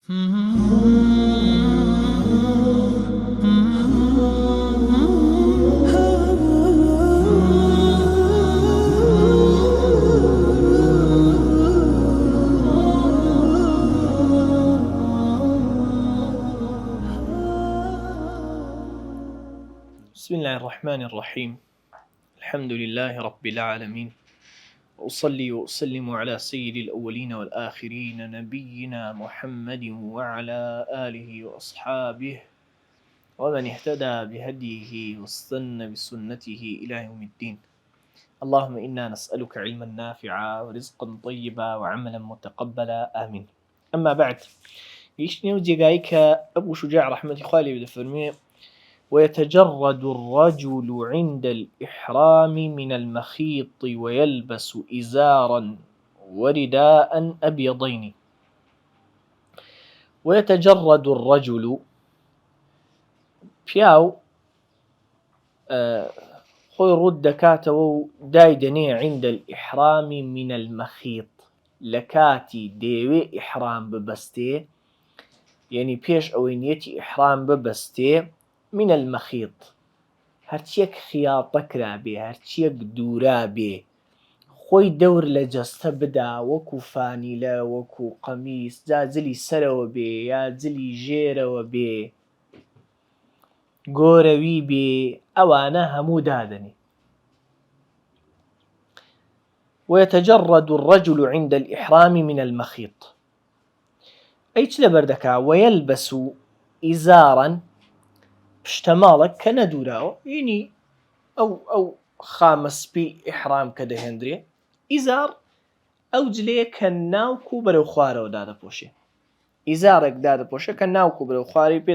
بسم الله الرحمن الرحيم. الحمد لله رب العالمين، وأصلي وأسلم على سيد الأولين والآخرين نبينا محمد وعلى آله وأصحابه ومن اهتدى بهديه واستنى بسنته إلى يوم الدين. اللهم إنا نسألك علما نافعا ورزقا طيبا وعملا متقبلا آمين. أما بعد، يشني وجيغايك أبو شجاع رحمة خالي بدفرمي: ويتجرد الرجل عند الإحرام من المخيط ويلبس إزارا ورداء أبيضين. ويتجرد الرجل بياو خوي رد كاتو دايدني عند الإحرام من المخيط لكاتي ديوي إحرام ببستي، يعني بيش أوينيتي إحرام ببستي من المخيط، هەرچیەک خیاڵتە کرابێ، هەرچیەک دوورابێ، خۆی دەور لە جەستە بدا، وەکو فانیلە، وەکو قەمیس، جا جلی سەرەوە بێ یا جلی ژێرەوە بێ، گۆرەوی بێ، ئەوانە هەموو دادەنێ. ويتجرد الرجل عند الإحرام من المخيط، ئەی چ لەبەر دەکا؟ ويلبس إزارا، پشتەماڵێک کە نەدووراوە، یعنی ئەو خامەسپی ئیحرام کە دەهێنرێ، ئیزار ئەو جلەیە کە ناوکو بەرەو خوارەوە دادەپۆشێ، ئیزارێک دادەپۆشێ کە ناوکو بەرەو خواری پێ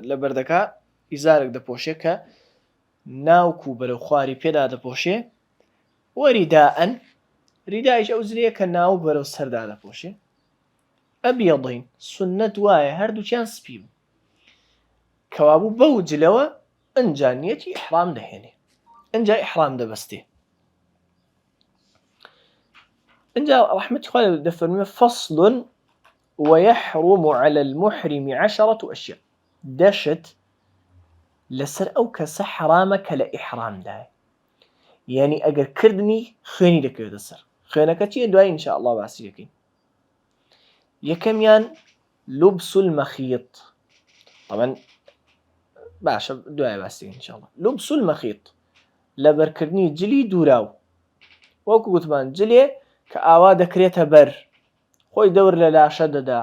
لەبەر دەکا، ئیزارێک دەپۆشێ کە ناوکو بەرەو خواری پێ دادەپۆشێ. وەریداءەن، ریدایش ئەو جلەیە کە ناو بەرەو سەر دادەپۆشێ. ئەبیەضین، سوننەت وایە هەردووچیان سپی بن، کەوابوو بەو جلەوە ئەنجا نیەتی ئیحرام دەهێنێ، ئەنجا ئیحرام دەبەستێ. ئەنجا ڕەحمەتی خوا لێ دەفەرمێ: فەصل ويحرم على المحرم 10 أشياء. دەشت لەسەر ئەو کەسە حرامە کە لە ئیحرامدایە، یعنی ئەگەر کردنی خوێنی دەکەوێتە سەر. خوێنەکە چییە؟ دوای ئینشاء الله باسی دەکەین. یەکەمیان لوبس المخيط، طبعا باشە دوای باسی دەکەین ئینشاء الله. لوبس المخيط، لەبەرکردنی جلی دووراو، وەکو گوتمان جلێ کە ئاوا دەکرێتە بەر، خۆی دەور لە لاشە دەدا.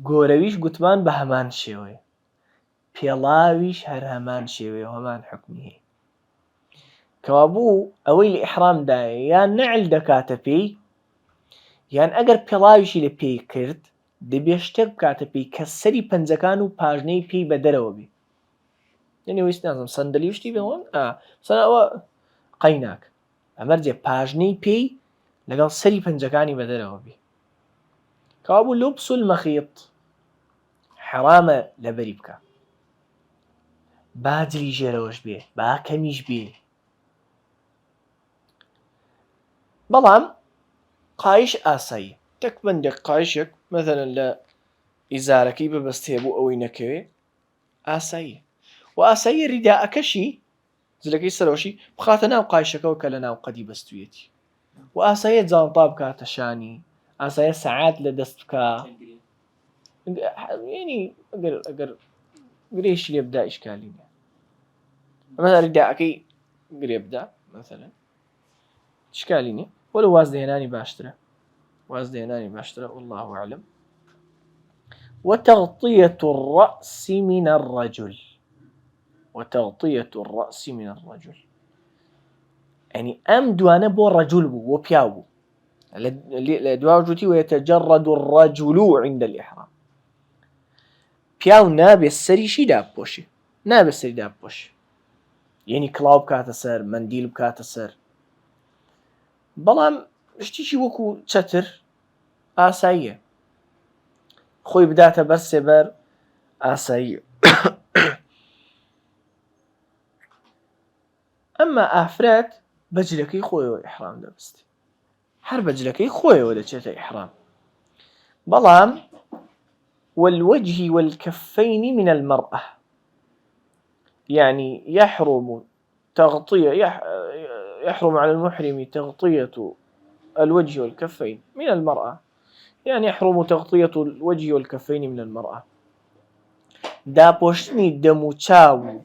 گۆرەویش گوتمان بە هەمان شێوەیە، پێڵاویش هەر هەمان شێوەیە، هەمان حکمی هەیە. کەوابوو ئەوەی لە ئیحرامدایە یان نەعل دەکاتە پێی، یان ئەگەر پێڵاویشی لە پێی کرد دەبێ شتێک بکاتە پێی کە سەری پەنجەکان و پاژنەی پێی بە دەرەوە بێ. یعنی ویست نازم سەندەلی وشتی بێڵن مثلا ئەوە قەی ناکە، ئەمەرجێ پاژنەی پێی لەگەڵ سەری پەنجەکانی بە دەرەوە بێ. کەوابوو لوبس المخيط حرامە لەبەری بکە، با جلی ژێرەوەش بێ، با کەمیش بێ. بەڵام قایش ئاسایی، تەک بەندێک قایشێک مەثەلەن لە ئیزارەکەی ببەستێ بۆ ئەوەی نەکەوێ، ئاساییە. و ئاساییە ریداءەکەشی، جلەکەی سەرەوەشی بخاتە ناو قایشەکەەوە کە لە ناو قەدی بەستوویەتی. و ئاساییە جانتا بکاتە شانی، ئاساییە سەعات لە دەست بکە، ینی ئەگەر گرێشی لێ بدا ئیشکالی نیە. ئەمە ریداءەکەی گرێ بدا مەثەلەن ئیشکالی نیە، وەلو وازدەهێنانی باشترە، وازدەهێنانی باشترە، والله أعلم. وتغطية الرأس من الرجل، وتغطية الرأس من الرجل، يعني ئەم دوانە بۆ ڕەجول بوو، بۆ پیاو بوو. لە دواوە جوتی ويتجرد الرجل عند الإحرام، پیاو نابێت سەریشی دابپۆشێ، نابێت سەری دابپۆشێ، یعنی کڵاو بکاتە سەر، مەندیل بکاتە سەر. بەڵام شتیشی وەکو چەتر ئاساییە، خۆی بداتە بەر سێبەر، ئاساییە. ئەمما ئافرەت بەجلەکەی خۆیەوە ئیحرام دەبەستێ، هەر بەجلەکەی خۆیەوە دەچێتە ئیحرام. بەڵام والوجه والكفين من المرأة، يعني يحرم على المحرم تغطية الوجه والكفين من المرأة، يعني يحرم تغطية الوجه والكفين من المرأة. داپۆشتنی دەم و چاو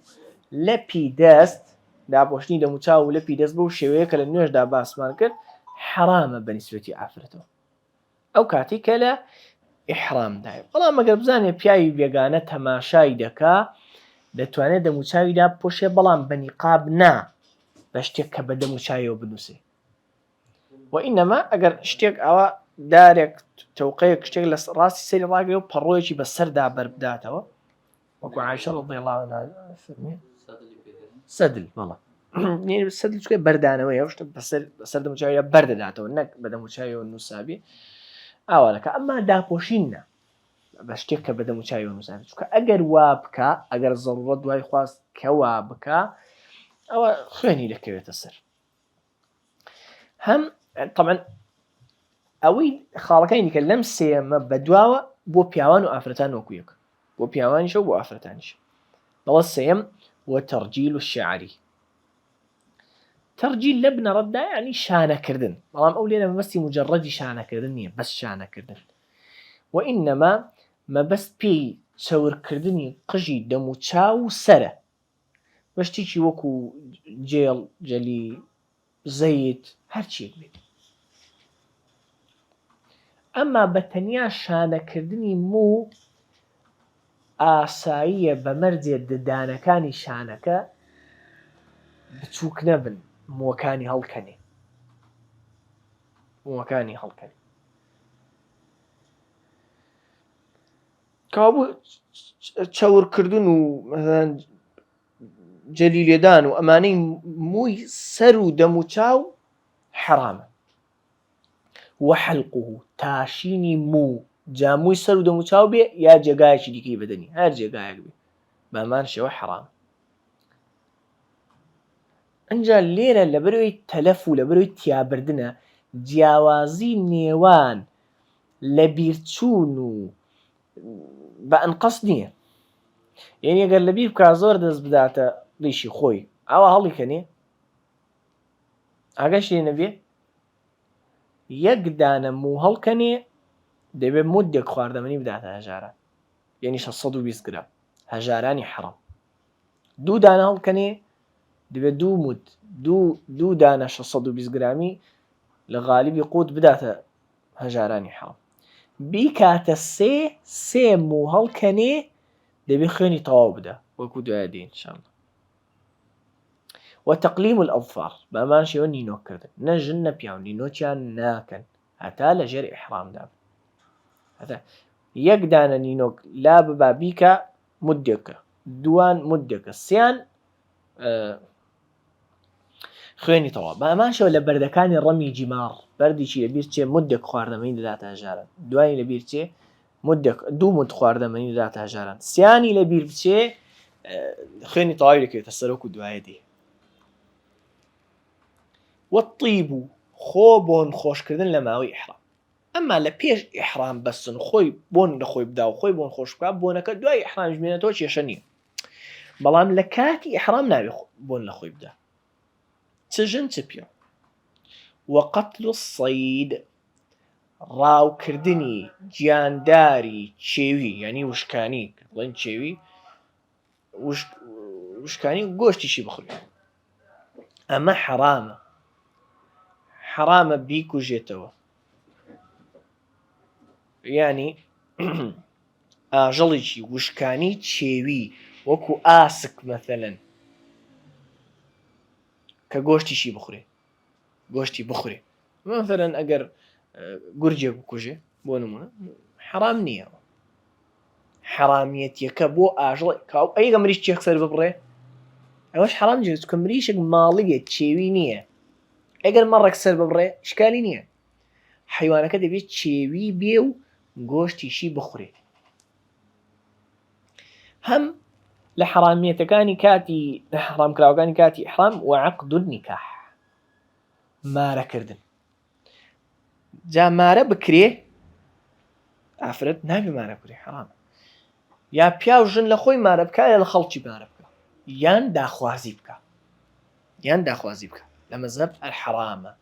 لەپی دەست، داپۆشتنی دەم و چاو لەپی دەست بەو شێوەیە کە لە نوێژدا باسمان کرد حرامە بەنسبەتی ئافرەتەوە ئەو کاتی کە لە ئیحرامدایە. بەڵام ئەگەر بزانێ پیاوی بێگانە تەماشای دەکا دەتوانێت دەم و چاویدا پۆشێ، بەڵام بە نیقاب نا، بە شتێک کە بە دەم و چاویەوە بنووسێ. وئینەما ئەگەر شتێک ئەوە دارێک تەوقەیەک شتێک لە ڕاستی سەری ڕاگرێ و پەڕۆیەکی بەسەردا بەربداتەوە، وەکو عایشە رەضی الله عنها فەرمێ سەدل، بەڵام سەدل چکە بەردانەوەی ئەو شتە بەسەر دەم و چاویدا بەردەداتەوە، نەک بە دەم و چاویەوە نووسابێ ئاوانەکە. ئەمما داپۆشین نا بە شتێک کە بە دەم و چاویەوە نووسابێت، چونکە ئەگەر وا بکە، ئەگەر زەڕورەت دوای خواست کە وا بکە ئەوە خوێنی دەکەوێتە سەر. هەم طبعا ئەوەی خاڵەکانی کە لەم سێمە بەدواوە بۆ پیاوان و ئافرەتان وەکو یەک، بۆ پیاوانیشە و بۆ ئافرەتانیش. بەڵە سێم وتەرجیل الشعری، تەرجیل لە بنەڕەتدا یعنی شانەکردن، بەڵام ئەو لێرە مەبەستی مجەڕەدی شانەکردن نییە، بەس شانەکردن. وئینەما مەبەست پێی چەورکردنی قژی دەم و چاو و سەرە، بە شتێکی وەکو جێڵ، جەلی، زەیت، هەرچیەک بێت. ئەمما بە تەنیا شانەکردنی موو ئاساییە بە مەرجێ ددانەکانی شانەکە بچووک نەبن، مووەکانی هەڵکەنێ، مووەکانی هەڵکەنێ. کابوو چەورکردن و مەسەڵەن جەلی لێدان و ئەمانەی مووی سەر و دەم و چاو حرامە. وحەلقه، تاشینی موو، جامووی سەر و دەم و چاو بێ یا جێگایەکی دیکەی بەدەنی، هەر جێگایەک بێ بەمان شێوە حرام. ئەنجا لێرە لەبەرەوەی تەلەف و لەبەرەوەی تیابردنە جیاوازی نێوان لە بیرچوون و بە ئەنقەس نییە. یعنی ئەگەر لە بیر بکا زۆر دەست بداتە ڕیشی خۆی ئاوا هەڵیکەنێ ئاگاش لێ نەبێ یەک دانە موو هەڵکەنێ دەبێت مودێک خواردەمەنی بداتە هەژاران، یعنی 620 گرام هەژارانی حەرام. دوو دانە هەڵکەنێ دەبێت دوو مود، دوو دانە 620 گرامی لە غالیبی قوت بداتە هەژارانی حەرام. بیکاتە سێ موو هەڵکەنێ دەبێت خوێنی تەواو بدە، وەکو دوایە دێن ئینشاءالله. وتەقلیم الأظفار، بەمان شێوە نینۆکردن، نە ژن نە پیاو نینۆکیان ناکەن هەتا لەژێر ئیحرامدا بن. هەتا یەک دانە نینۆک لا ببا بیکە مودێکە، دووان مودێکە، سێیان خوێنی تەواو. بەمان شێوە لە بەردەکانی ڕەمی جیماڕ بەردێکی لەبیر چێ مودێک خواردەمەنی دەداتە هەژاران، دوای لەبیر چێ دوو مود خواردەمەنی دەداتە هەژاران، سێیانی لەبیر بچێ خوێنی تەواوی دەکەوێتە سەر وەکو دوایە دێ. والطيب، خۆ بۆن خۆشکردن لە ماوەی ئیحرام. ئەمما لە پێش ئیحرام بەسن خۆی بۆن لە خۆی بدا و خۆی بۆن خۆش بکات، بۆنەکە دوای ئیحرام ژمێنێتەوە کێشە نییە، بەڵام لە کاتی ئیحرام ناوێ بۆن لە خۆی بدا، چ ژن چ پیاو. وقتل الصید، ڕاوکردنی گیانداری چێوی، یعنی وشکانی، بڵێن چێوی وشکانی گۆشتیشی بخورێ، ئەمە حرامە، حرامە بیکوژێتەوە. یعنی ئاژەڵێکی وشکانی چێوی وەکو ئاسک مەثەلەن کە گۆشتیشی بخورێ، گۆشتی بخورێ، مەثەلەن ئەگەر گورجێک بکوژێ بۆ نمونە حرام نییە. حرامیەتیەکە بۆ ئاژەڵ ئەگە مریشکێک سەر ببڕێ ئەوەش حرام جێت، چونکە مریشک ماڵیە چێوی نییە، ئەگەر مەڕێک سەر ببڕێ شکالی نییە. حیوانەکە دەبێت چێوی بێ و گۆشتیشی بخورێ. هەم لە حرامیەتەکانی کاتی لە حرامکراوەکانی کاتی ئیحرام وعەقد النیکاح، مارەکردن. جا مارە بکرێ ئافرەت نابێ مارە کوڕی حرامە، یا پیا و ژن لە خۆی مارە بکە لە خەڵکی مارە بکە، یان داخوازی بکە لە مەزهەب الحرامە.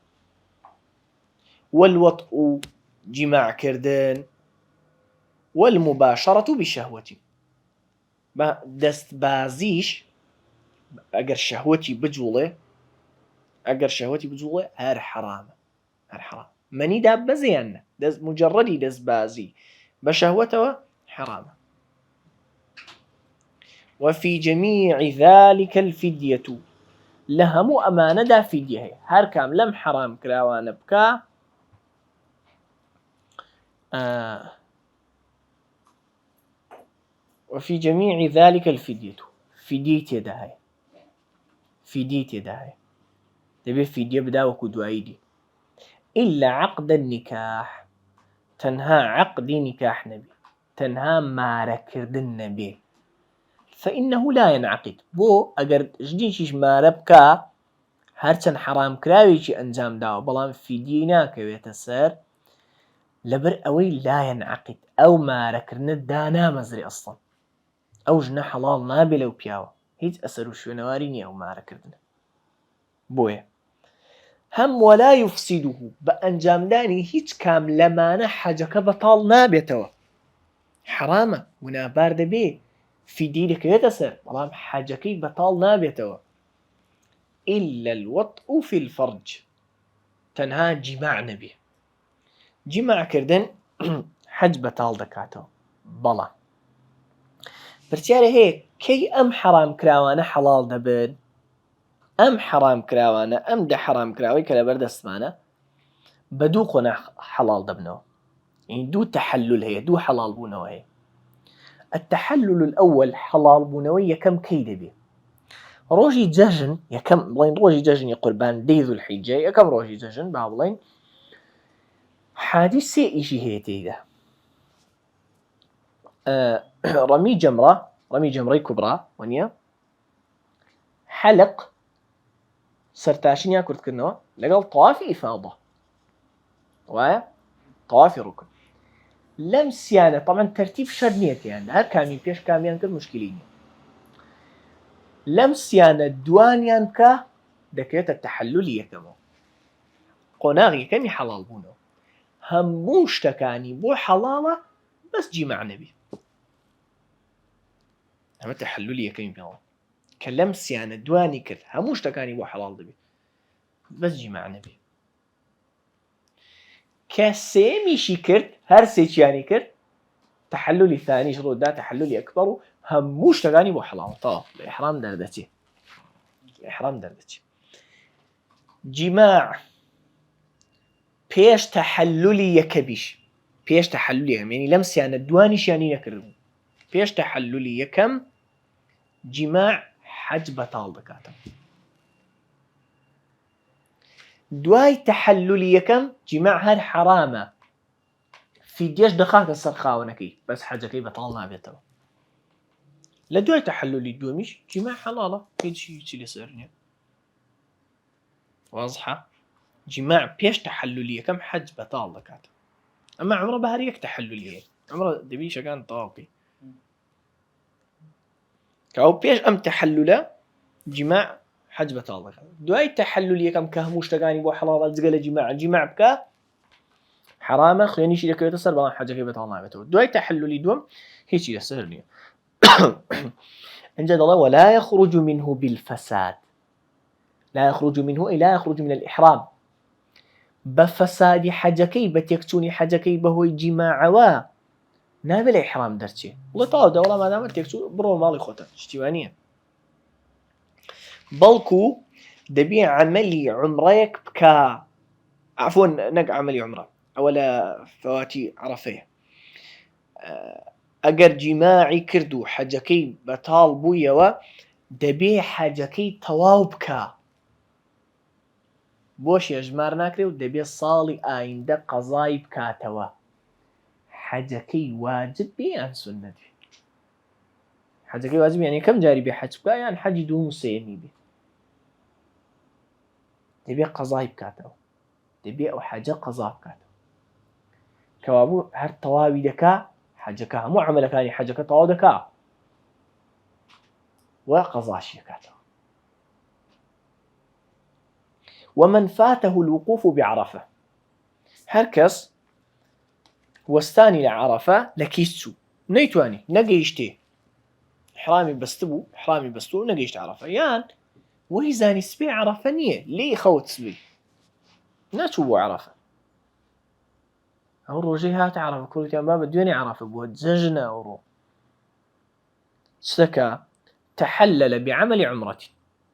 والوطء جماع كردن، والمباشرة بشهوة دست بازيش اگر شهوتي بجوڵێ هەر حرامە، منی دا بەزیانە مجردی دەست بازی بە شەهوەتەوە حرامە. وفي جميع ذلك الفدية لهمو أمانة فدية هي هر كام لم حرام كراوان بكا وفي جميع ذلك الفدية فدية يداهي تبي فدية بدا وكو دوايدي إلا عقد النكاح تنها عقد نكاح نبي تنها مارا كردن نبي فإنه لا ينعقد بو أجر جديش مارا بكا هرچەند حرام کراوێکی ئەنجام داوە بەڵام فیدیەی ناکەوێتە سەر لەبەر ئەوەی لا ينعقد ئەو مارەکردنت دانامەزرێ ئەسڵەن ئەو ژنە حەڵاڵ نابێ لەو پیاوە هیچ ئەسەر و شوێنەواری نییە ئەو مارەکردنە. بۆیە هەم ولا يفسده بە ئەنجامدانی هیچ کام لەمانە حەجەکە بەتاڵ نابێتەوە، حرامە گوناهبار دەبێ فیدیەی دەکەوێتە سەر بەڵام حەجەکەی بەتاڵ نابێتەوە. إلا الوطء في الفرج تنها جماع نبي جماع كردن حج بطال دكاتو بلا برتياري هيك كي أم حرام كراوانا حلال دبن أم حرام كراوانا أم ده حرام كراوي كلا برد اسمانا بدوقنا حلال دبنو يعني دو تحلل هي دو حلال بونو هي. التحلل الأول حلال بونوية كم كيد بي روجي جاجن يكم بلين روجي جاجن يقربان ديذو الحجة يكم روجي جاجن بابلين حادثة إشي هي تيدا رمي جمرة كبرى ونيا حلق سرتاشين ياكرت كنوا لقال طواف إفاضة طواف ركن لمس يعني طبعا ترتيب شرنيت يعني هر كامي بيش كاميان كل مشكلين لمسيانە دوانیان بکە دەکرێتە تەحەلولی یەکەمەوە قۆناغی یەکەمی حەڵاڵ بوونەوە هەموو شتەکانی بۆ حەڵاڵە بەس جیماع نەبی ئەمە تەحەلولی یەکەمی پێڵە کە لەمسیانە دوانی کرد هەموو شتەکانی بۆ حەڵاڵ دەبێت بەس جیماع نەبی. کە سێمیشی کرد هەر سێکیانی کرد تحللی ثانیش ڕوودا تحللی ئەکبەر و هەموو شتەکانی بۆ حەڵاڵ تەواو لە ئیحرام دەردەچێت. جیماع پێش تەحللی یەکەمیش پێش تەحللی یەکەم یعنی لەمسیانە دوانیشیانی نەکردبوو پێش تەحللی یەکەم جیماع حەج بەتاڵ دەکاتەوە. دوای تەحللی یەکەم جیماع هەر حرامە فیدیەش دەخاتە سەر خاوەنەکەی بەس حەجەکەی بەتاڵ نابێتەوە. لە دوای تەحللی دووەمیش جیماع حەڵاڵە هیچی لەسەر نییە. واضحە؟ جیماع پێش تەحللی یەکەم حەج بەتاڵ دەکاتەوە. ئەمە عومرە بە هەر یەک تەحللی هەیە عومرە دەبی شەکان تەواو بکەی کە ئەو پێش ئەم تەحلولە جیماع حەج بەتاڵ دەکات. دوای تەحللی یەکەم کە هەموو شتەکانی بۆ حەڵاڵە جگە لە جیماع بکە حرامە خوێنیشی دەکەوێتە سەر بەڵام حەجەکەی بەتاڵ نابێتەوە. دوای تەحللی دووەم هیچی لەسەر نییە. اینجا دەڵێ ولا يخرج منه بالفساد لا يخرج منه أي لا يخرج من الإحرام بفساد حەجەکەی بە تێکچوونی حەجەکەی بەهۆی جیماعەوە نابێ لە ئیحرام دەرچێ وڵێ تەواو دەوڵە مادامە تێکچوو بڕۆ ماڵی خۆتە شتیوان نییە بەڵکو دەبێ عەمەلی عومرەیەک بکە عەفوەن نەک عەمەلی عومرە ئەوە لە فەواتی عەرەفەیە ئەگەر جیماعی کرد و حەجەکەی بەتاڵ بوویەوە دەبێ حەجەکەی تەواو بکە بۆش هێژمار ناکرێ و دەبێ ساڵی ئایندە قەزای بکاتەوە. حەجەکەی واجب بێ یان سوننەت بێ؟ حەجەکەی واجب یان یەکەم جاری بێ حەج بکە یان حەجی دووەم و سێیەمی بێ دەبێ قەزای بکاتەوە دەبێ ئەو حەجە قەزا بکاتەوە. كوابو هر تواوي دكا حجك مو عملك يعني حجك تواو دكا وقضاش يكاته. ومن فاته الوقوف بعرفة هركس وستاني لعرفة لكيسو نيتواني نقيشتي إحرامي بستو نقيشت عرفة يان وهي زاني سبي عرفة نية ليه خوت سبي ناتشو عرفة أو روجي هات عرفة كل يوم باب الدنيا عرفة بود زجنا أورو سكا تحلل بعمل عمرتي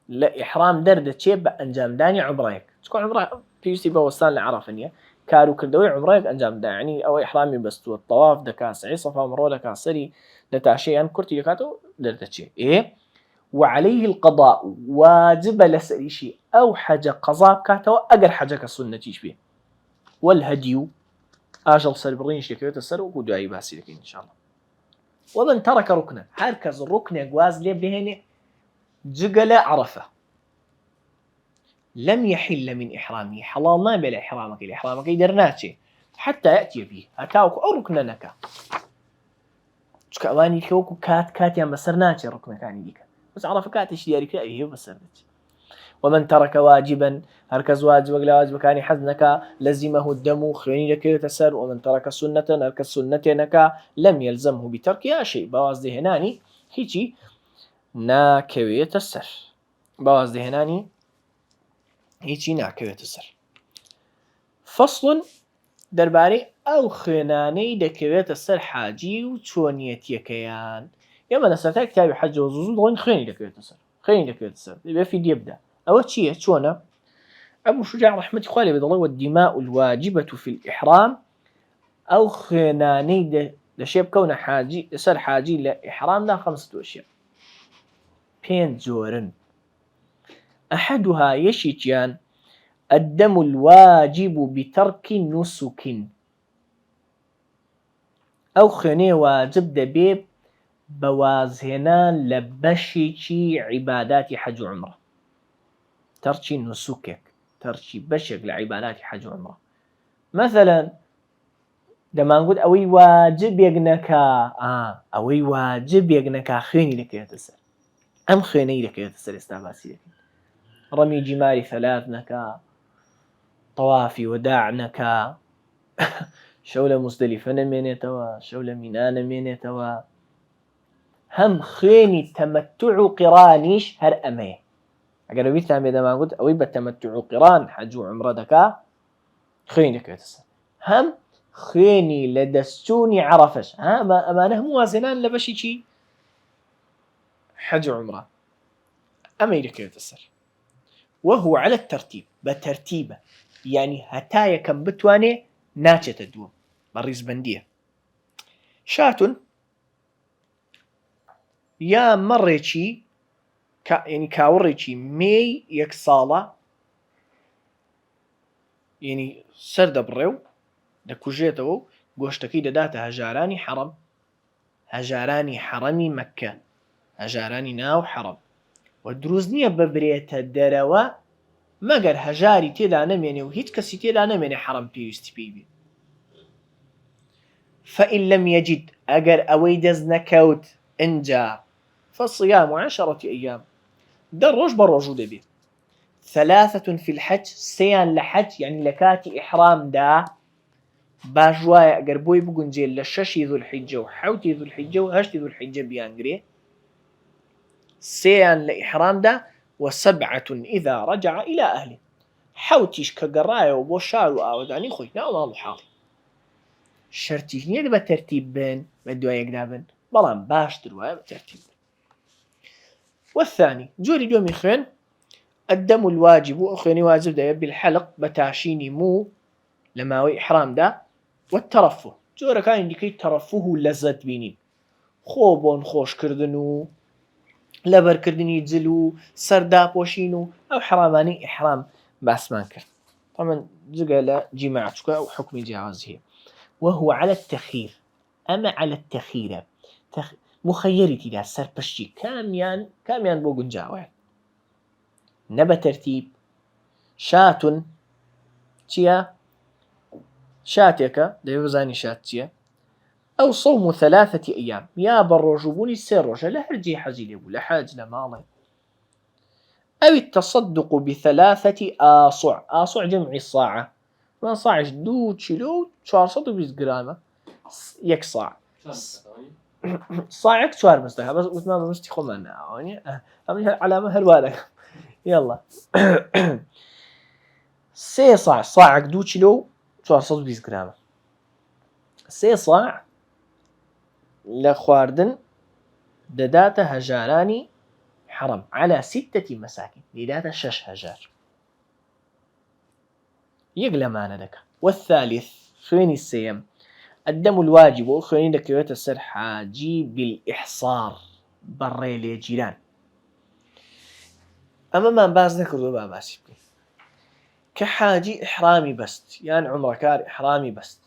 لا إحرام دردة شيء بأنجام داني عمرك تكون عمره بيوسي بوصان لعرفة نية كارو كردوي عمرك أنجام دا يعني أو إحرامي بستو الطواف دكا سعي صفا مرو دكا سري دتاشي أن كرتي دكاتو دردة شيء إيه وعليه القضاء واجب لسري شيء أو حاجة قضاء كاتو أجر حاجة كسنة تيجي والهدي أجل سربرينش يكيوت السر وقدو أي باسي لك إن شاء الله. ومن ترك ركنا هركز الركن يجواز ليه بهنا جقل عرفة لم يحل من إحرامه حلال ما بلا إحرامك يدرناتي حتى يأتي به أكاوك أو ركنا نكا كأواني كوكو كات يعني بسرناتي ركنا كان ديك بس عرفة كاتش دياري كأيه بسرناتي. ومن ترك واجبا هركز واجب ولا واجب كان حزنك لزمه الدم خيني لك يتسر. ومن ترك سنة هركز سنتك لم يلزمه بتركها شيء بواز هناني هيجي ناكوية السر بواز هناني هيجي ناكوية السر. فصل درباري أو خناني دكوية السر حاجي وشونيتي كيان يما نسأتك كتابي حج وزوزو ضوين خيني دكوية السر يبقى في دي يبدأ أول شيء شونا أبو شجاع رحمة خوالي بضلي والدماء الواجبة في الإحرام أو خناني لشيب كون حاجي سر حاجي لإحرام ده 5 أشياء بين زورن. أحدها يشيجان الدم الواجب بترك نسك أو خني واجب دبيب بوازهنان لبشيشي عبادات حج وعمرة ترشي نسكك ترشي بشك لعبادات حج وعمرة. مثلا لما نقول أوي واجب يجنكا أوي واجب يجنكا خيني لك يتسر أم خيني لك يتسر استعباسي لك رمي جماري 3 نكا طوافي وداعنكا شولة مزدلفة نمينيتوا شولة مينا نمينيتوا هم خيني تمتع قرانيش هر أمي أقل بيتها بيدا ما قلت أوي بتمتع قران حج وعمرة دكا خيني كيتسر هم خيني لدستوني عرفش ما أمانه موازنان لبشي شي حج وعمرة أمي كيتسر. وهو على الترتيب بترتيبه يعني هتايا كم بتواني ناتشة الدوم مريز بندية شاتون يا مريتشي يعني كاوريتشي مي يكسالة يعني سرد بريو دكوجيتو قوشتكي داتا هجاراني حرمي مكة هجاراني ناو حرم ودروزنية ببريت الدروا مگر هجاري تيدا نميني وهيت كسي تيدا نميني حرم بيوستي بيبي. فإن لم يجد أجر أويدز نكوت إنجا فالصيام 10 أيام در روج بروجو دبي 3 في الحج سيان لحج يعني لكاتي إحرام دا باجوايا أجر بوي بقنجيل لششي ذو الحجة وحوتي ذو الحجة وهشتي ذو الحجة بيانجري سيان لإحرام دا 7 إذا رجع إلى أهله حوتيش كقرايا وبوشار وآوداني خوي ناو حالي شرطي نية بترتيب بين بدوا يقدابن بلان باش دروا بترتيب. والثاني جوري دومي خين الدم الواجب وأخيني واجب ده بالحلق بتعشيني مو لما إحرام ده والترفه جورا كان ينديكي ترفه لذت بينين خوبون خوش كردنو لبر كردني يجلو سرداب وشينو أو حراماني إحرام باسمان كرد طبعا زقالة جماعتك أو حكم جهازه. وهو على التخير أما على التخير مخيرتي لا سربشي كاميان بوغن جاوه نبا ترتيب شات تيا شاتێکە دەبێ بزانی شات چییە. أو صوم 3 أيام يا بروجبوني سيروجة لهرجي حزيلي ولا حاج لماضي. أو التصدق ب3 آصع. آصع جمع صاعة، ما صاعش 2 كيلو 420 جرام يك صاع. صاعك 4 مستها بس ما مستي خمنا يعني علامة هالوالك يلا 3 صاع. صاعك 2 كيلو 420 جرام. 3 صاع لە خواردن دەداتە هەژارانی حرم على 6 مساكين دەداتە 6 هەژار. یەک لەمانە دەکە. والثالث خوێنی سێیەم الدم الواجب و خوێنی دەکەوێتە سەر حاجی بالإحصار بەڕێ لێگیران. ئەمەمان باز نەکردووە با باسی بکەین کە حاجی ئیحرامی بەست یان عومڕەکار ئیحرامی بەست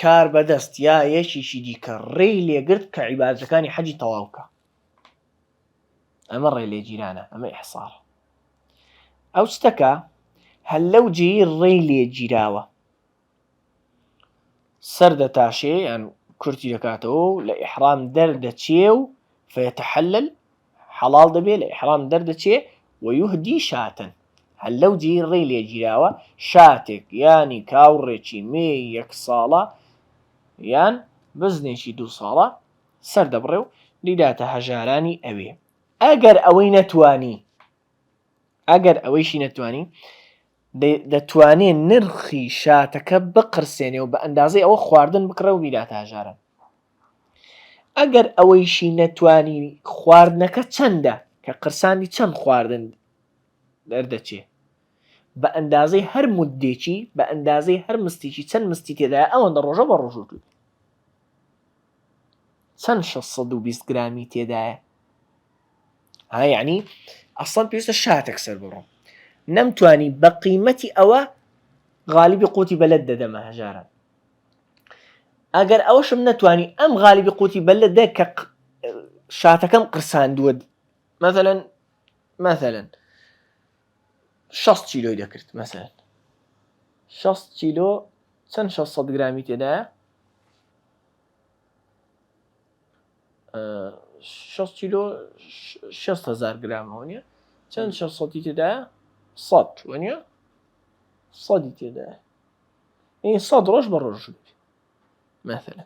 کار بەدەست یا یەکیشی دیکە ڕێی لێگرت کە عیبادەتەکانی حەجی تەواو بکە، ئەمە ڕێ لێگیرانە، ئەمە ئیحساڕە. ئەو شتەکە هەر لەو جێی ڕێی لێگیراوە سەر دەتاشێ یان کورتی دەکاتەوە و لە ئیحرام دەردەچێ و فەیەتەحەلەل حەڵاڵ دەبێت لە ئیحرام دەردەچێ وەیوهدی شاتن. هەر لەو جێی ڕێی لێگیراوە شاتێک یانی کاوڕێکی مێ 1 ساڵە یان بزنێکی 2 ساڵە سەر دەبڕێ و دیداتە هەژارانی ئەوێ. ئەگەر ئەوەی نەتوانی، ئەگەر ئەوەیشی نەتوانی دەتوانێ نرخی شاتەکە بقرسێنێ و بە ئەندازەی ئەوە خواردن بکڕە و بیداتە هەژاران. ئەگەر ئەوەیشی نەتوانی خواردنەکە چەندە کە قرسانی چەند خواردن دەردەچێ بە ئەندازەی هەر مودێکی بە ئەندازەی هەر مستێکی چەند مستی تێدایە ئەوەندە ڕۆژە بە ڕۆژوت چەند 620 گرامی تێدایە. ها یعنی ئەسڵەن پێویستە شاتێک سەر بڕۆ نەمتوانی بە قیمەتی ئەوە غالیبی قوتی بەلەت دەدەمە هەژاران. ئەگەر ئەوەشم نەتوانی ئەم غالیبی قوتی بەلەت دە کە شاتەکەم قرساندووە مثلا 60 کیلۆی دەکرد مثلا 60 کیلۆ چەند 600 گرامی تێدایە 60 کیلۆ 60,000 گرامەوە نیە چەند 600 تێدایە 100 وەنیە 100 تێدایە این 100 ڕۆژ بە ڕۆژ مثلا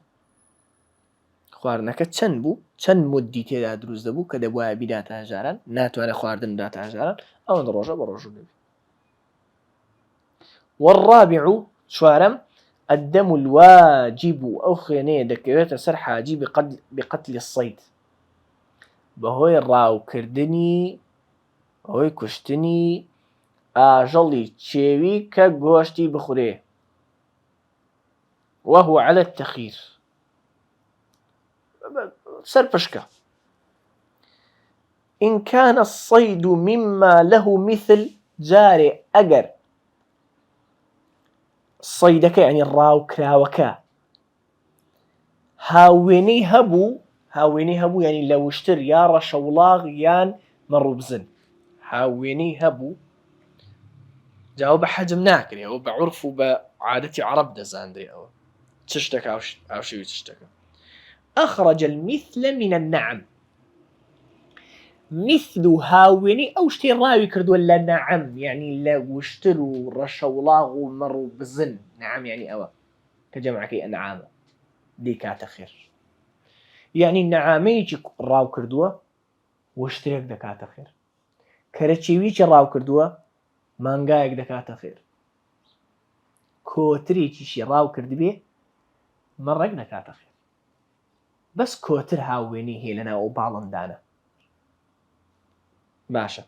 خواردنەکە چەند بوو چەند مودی تێدا دروست دەبوو کە دەبووایە بیداتە هەژاران ناتوانێت خواردن بداتە هەژاران ئەوەندە ڕۆژە بە ڕۆژ دەبێت. والرابع چوارم الدم الواجب أو خوێنەیە دەکەوێتە سەر حاجی بقتل الصيد بەهۆی ڕاوکردنی ئەوەی کوشتنی ئاژەڵی چێوی کە گۆشتی بخورێ وهو على التخير سەر پشکە. إن كان الصيد مما له مثل جارێ ئەگەر صيدەکە یعنی ڕاوکراوەکە هاوێنەی هەبوو یعنی لە وشتر یا ڕەشەوڵاغ یان مەڕووبزن هاوێنەی هەبوو جاوە بە حەجم ناکرێ ئەوە بە عورف و بە عادەتی عەرەب دەزاندرێ ئەوە چ شتێکە ئاوشێوی چ شتێکە. أخرج المثل من النعم مثل هاوێنەی ئەو شتێ ڕاوی کردووە لە نەعەم یعنی لە وشتر و ڕەشەوڵاغ و مەڕووبزن نەعەم یعنی ئەوە کە جەمعەکەی ئەنعامە دەیکاتە خێر یعنی نەعامەیەکی ڕاو کردووە وشترێک دەکاتە خێر کەرەچێویکی ڕاو کردووە مانگایەک دەکاتە خێر کۆترێکیشی ڕاو کردبێ مەڕێک دەکاتە خێر بەس کۆتر هاوێنی هەیە لەناو ئەو باڵندانە. باشە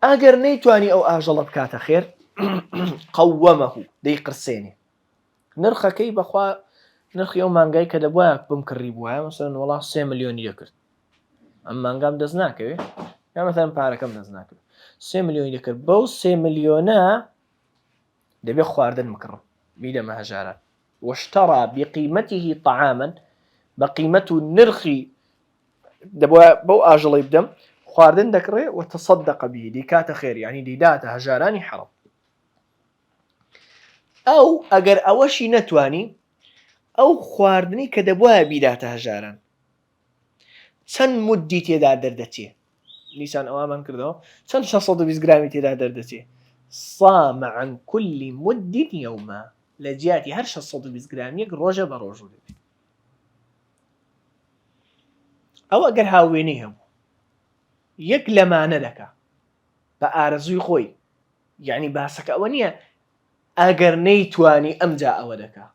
ئەگەر نەیتوانی ئەو ئاژەڵە بکاتە خێر قەوەمەه دەیقرسێنێ نرخەکەی بەخوا نرخی ئەو مانگای کە دەبووە بم کڕی بووایە مەسەلەن وەڵا 3 ملیۆنی دەکرد ئەم مانگام دەست ناکەوێ یا مەسەلەن پارەکەم دەست ناکرد 3 ملیۆنی دەکرد بەو 3 ملیۆنە دەبێ خواردن بکڕم بیدەمە هەژاران واشترى بقيمته طعاما بقيمة نرخي دەبووە بەو ئاژەڵەی بدەم خواردن دەکڕێ وتصدق به دیکاتە خێر یعنی دیداتە هەژارانی حەرەم. ئەو ئەگەر ئەوەشی نەتوانی ئەو خواردنی کە دەبوایە بیداتە هەژاران چەند مودی تێدا دەردەچێ نیسان ئەومان کردەوە چەند 620 گرامی تێدا دەردەچێ صام عن كل مد يوما لە جیاتی هەر 620 گرامیەک ڕۆژە بە ڕۆژوو دەبێت ئەو ئەگەر هاوێنەی هەبوو یەک لەمانە دەکا بە ئارەزووی خۆی یعنی باسەکە ئەوە نییە ئەگەر نەیتوانی ئەمجا ئەوە دەکا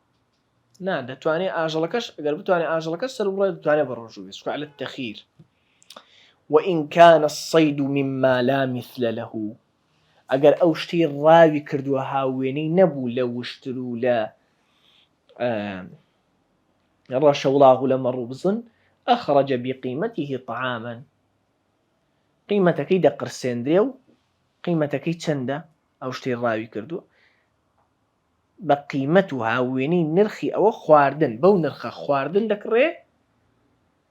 نا دەتوانێت ئاژەڵەکەش ئەگەر بتوانێت ئاژەڵەکەش سەر بڕێ دەتوانێت بە ڕۆژوو بێت على التەخیر وإن كان الصيد مما لا مثل له ئەگەر ئەو شتەی ڕاوی کردووە هاوێنەی نەبوو لە وشتر و لە ڕەشە وڵاغ و لە مەڕوو بزن أخرج بقيمته طعاما قیمەتەکەی دەقرسێندرێ و قیمەتەکەی چەندە ئەو شتەی ڕاوی کردووە بە قیمەت و هاوێنەی نرخی ئەوە خواردن بەو نرخە خواردن دەکڕێ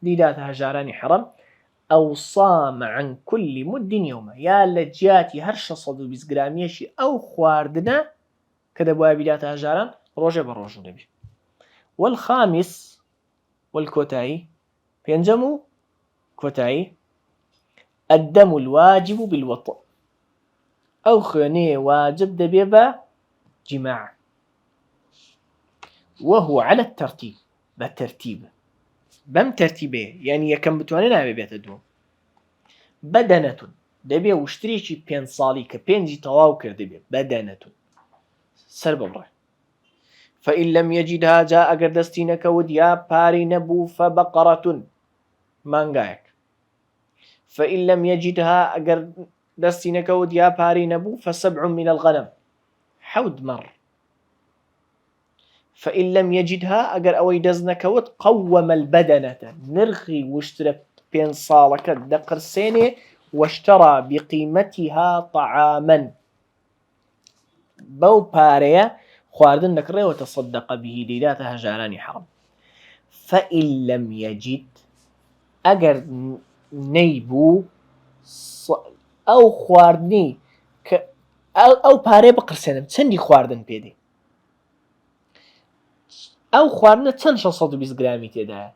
دیداتە هەژارانی حرام ئەو صام عن كل مد يوما یا لە جیاتی هەر 620 گرامیەشی ئەو خواردنە کە دەبوایە بیداتە هەژاران ڕۆژێ بە ڕۆژوو دەبێت والخامس والكوتاي پێنجەم و کۆتایی الدم الواجب بالوطء ئەو خوێنەیە واجب دەبێ بە جماع وهو على الترتيب بترتيب بەم تەرتیبێ یعنی یەکەم بتوانێ نابێ بێتە دووەم بەدەنەتون دەبێ وشترێکی 5 ساڵی کە پێنجی تەواو کرد دەبێ بەدەنەتون سەر ببڕێ فإن لم يجدها جا ئەگەر دەستی نەکەوت یا پارەی نەبوو فبقرة مانگایەک فإن لم يجدها ئەگەر دەستی نەکەوت یا پارەی نەبوو فسبع من الغنم حەوت مەڕ فإن لم يجدها ئەگەر ئەوەی دەست نەکەوت قوم البدنة نرخی وشترە 5 ساڵەکە دەقرسێنێ واشترى بقيمتها طعاما بەو پارەیە خواردن دەکڕێەوە تصدق به دیداتە هەژارانی حرام فإن لم يجد ئەگەر نەیبوو ئەو خواردنی کە ئەو پارەی بقرسێنم چەندی خواردن پێدێ ئەو خواردنە چەند 620 گرامی تێدایە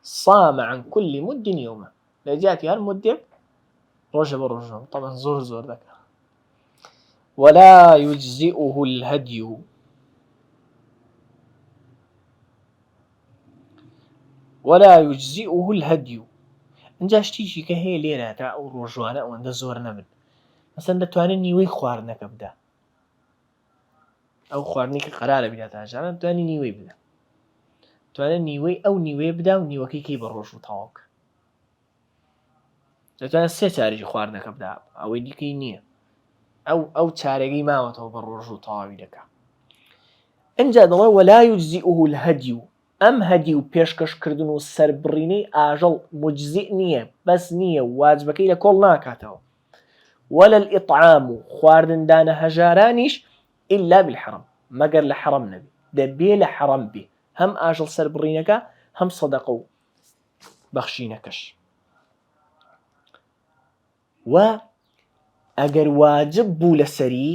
صام عن كل مد يوما لە جیاتی هەر مدێک ڕۆژە بە ڕۆژەوە طبعا زۆر دەکا ولا يجزئه الهدي اینجا شتێکی کە هەیە لێرە تا ئەو ڕۆژوانە ئەوەندە زۆر نەبن مەسەن دەتوانێت نیوەی خواردنەکە بدە ئەو خواردنی کە قەرارە بداتە هەژاران دەتوانێت نیوەی بدە دەتوانێت نیوەی ئەو نیوەی بدا و نیوەکەی کەی بە ڕۆژ و تەواوکە دەتوانێت 3 چارێکی خواردنەکە بدا ئەوەی دیکەی نییە ئەو چارەکەی ماوەتەوە بە ڕۆژ و تەواوی دەکا اینجا دەڵێ ولا يجزئه الهدي ئەم هەدی و پێشکەشکردن و سەربڕینەی ئاژەڵ مجزئ نییە بەس نییە واجبەکەی لە کۆڵ ناکاتەوە ولا الإطعام خواردندانە هەژارانیش إلا بالحرم مەگەر لە حرم نەبی دەبێ لە حرم بێ هەم ئاژەڵ سەربڕینەکە هەم سەدەقە و بەخشینەکەش و ئەگەر واجب بوو لەسەری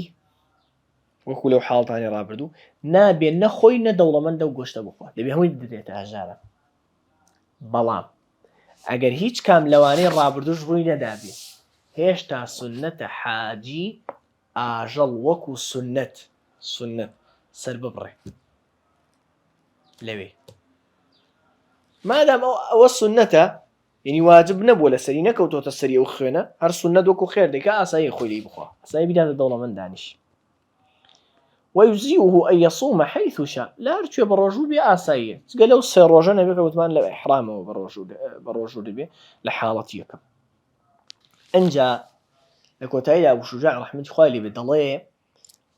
وەکو لەو حاڵتانی ڕابردوو نابێ نەخۆی نەدەوڵەمەندە و گۆشتە بخوا دەبێ هەمووی بدرێتە هەژارە بەڵام ئەگەر هیچ کام لەوانەی ڕابردوش ڕووی نەدابێ هێشتا سنەتە حاجی ئاژەڵ وەکو سنەت سەر ببڕێ لەوێ مادام ئەوە سنەتە یعنی واجب نەبووە لەسەری نەکەوتۆتە سەری ئەو خوێنە هەر سنەت وەکو خێر دەکا ئاسایی خۆی لێی بخوا ئاسایی بداتە دەوڵەمەند دانیش ويجزئه أن يصوم حيث شاء لا أرجو بروجو بأساية قالوا سيروجا نبي كوتمان لا إحرامه بروجو دبي لحالتي كم أنجا لكوتايل أبو شجاع رحمة خوالي بدليه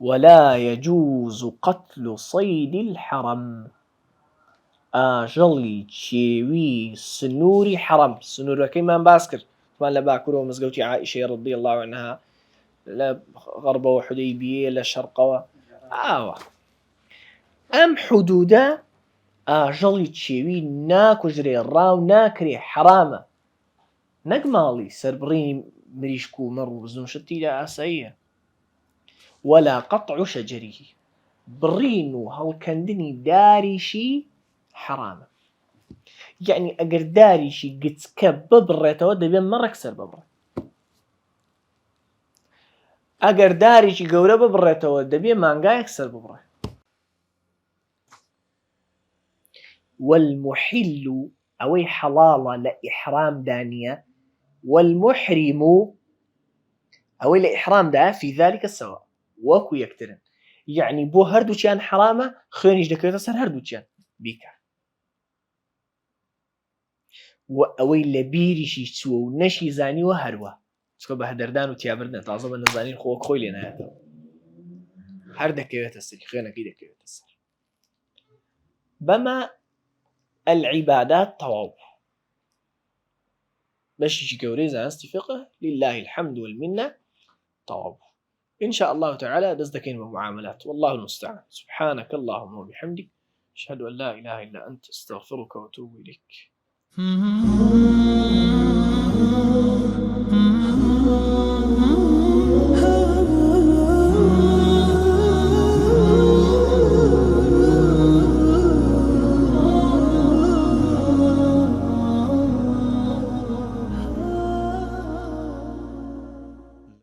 ولا يجوز قتل صيد الحرم أجلي تشيوي سنوري حرم سنور كيما باسكر طبعا لباكر ومزقوتي عائشة رضي الله عنها لا غرب وحديبية لا شرقوة ئەم حدودە ئاژەڵی چێوی ناکوژرێ ڕاو ناکرێ حرامە نەک ماڵی سەربڕینی مریشک و مەڕ و بزن شتی لە ئاساییە ولا قطع شجره بڕین و هەڵکەندنی داریشی حرامە. یعنی ئەگەر داریشی گچکە ببڕێتەوە دەبێت مەڕێک سەر ببڕێ، ئەگەر داریشی گەورە ببڕێتەوە دەبێت مانگایەک سەر ببڕێ. والمحل ئەوەی حەڵاڵە لە ئیحرام دانیە، والمحرم ئەوەی لە ئیحرامدا في ذلك سواء، وەکو یەکترن. یعنی بۆ هەردووچیان حرامە، خوێنیش دەکرێتە سەر هەردووچیان بیکە. و ئەوەی لە بیریشی چووە و نەشی زانیوە هەروە، چکە بە هەدەردان و تیابردنە، تازە بە نەزانین خۆی لێ نایەتەوە، هەر دەکەوێتە سەری، خوێنەکەی دەکەوێتە سەر. بەمە العیبادات تەواو بەشێکی گەورەی زانستی فقه لله الحمد والمنة تەواو. إن شاء الله تعالى دەست دەکەین بە معاملات. والله المستعان. سبحانك اللهم وبحمدك أشهد أن لا إله إلا أنت أستغفرك وأتوب إليك.